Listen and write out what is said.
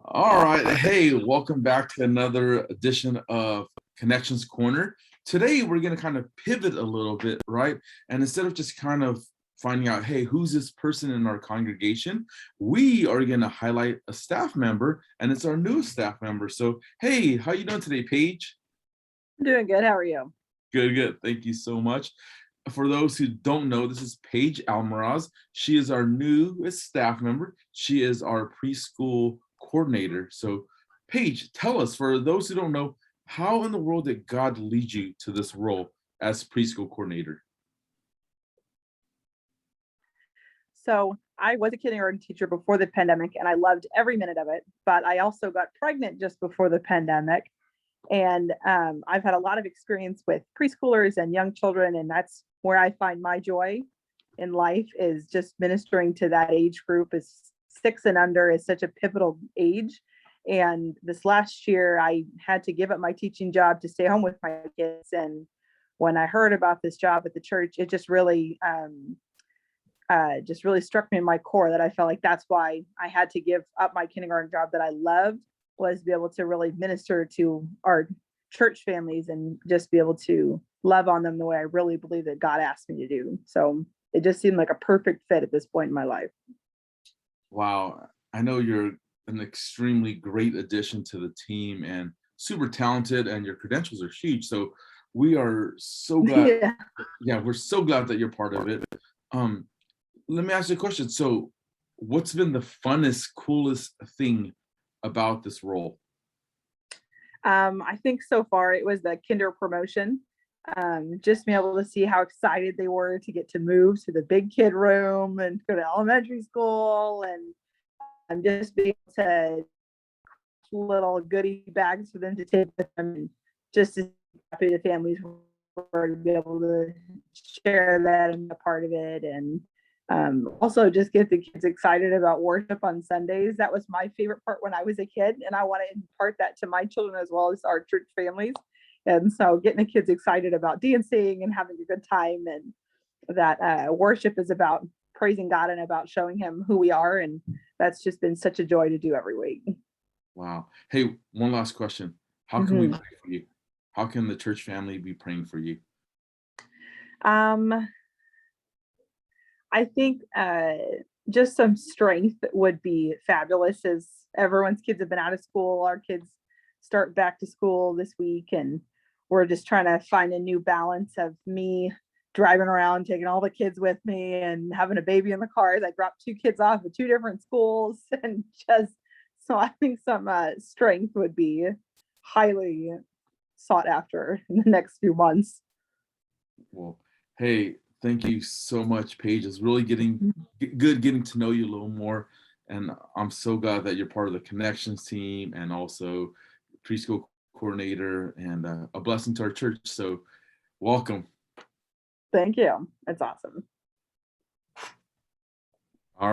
All right. Hey, welcome back to another edition of Connections Corner. Today, we're going to kind of pivot a little bit, right? And instead of just kind of finding out, hey, who's this person in our congregation, we are going to highlight a staff member, and it's our newest staff member. So, hey, how you doing today, Paige? I'm doing good. How are you? Good, good. Thank you so much. For those who don't know, this is Paige Almaraz. She is our newest staff member. She is our preschool coordinator. So, Paige, tell us, for those who don't know, how in the world did God lead you to this role as preschool coordinator? So I was a kindergarten teacher before the pandemic and I loved every minute of it, but I also got pregnant just before the pandemic. And I've had a lot of experience with preschoolers and young children, and that's where I find my joy in life is just ministering to that age group. Is 6 and under is such a pivotal age. And this last year, I had to give up my teaching job to stay home with my kids. And when I heard about this job at the church, it just really struck me in my core that I felt like that's why I had to give up my kindergarten job that I loved, was to be able to really minister to our church families and just be able to love on them the way I really believe that God asked me to do. So it just seemed like a perfect fit at this point in my life. Wow, I know you're an extremely great addition to the team and super talented, and your credentials are huge. So, we are so glad. Yeah. Yeah, we're so glad that you're part of it. Um, Let me ask you a question. So, what's been the funnest, coolest thing about this role? I think so far it was the kinder promotion. Just being able to see how excited they were to get to move to the big kid room and go to elementary school, and just be able to little goodie bags for them to take with them, and just as happy the families were to be able to share that and be a part of it. And also just get the kids excited about worship on Sundays. That was my favorite part when I was a kid, and I want to impart that to my children as well as our church families. And so getting the kids excited about dancing and having a good time, and that worship is about praising God and about showing him who we are. And that's just been such a joy to do every week. Wow. Hey, one last question. How can we Mhm. pray for you? How can the church family be praying for you? Um, I think just some strength would be fabulous, as everyone's kids have been out of school. Our kids start back to school this week, and we're just trying to find a new balance of me driving around, taking all the kids with me, and having a baby in the car. I dropped 2 kids off at 2 different schools, and just so I think some strength would be highly sought after in the next few months. Well, hey, thank you so much, Paige. It's really good getting to know you a little more. And I'm so glad that you're part of the connections team and also preschool coordinator, and a blessing to our church. So, welcome. Thank you. It's awesome.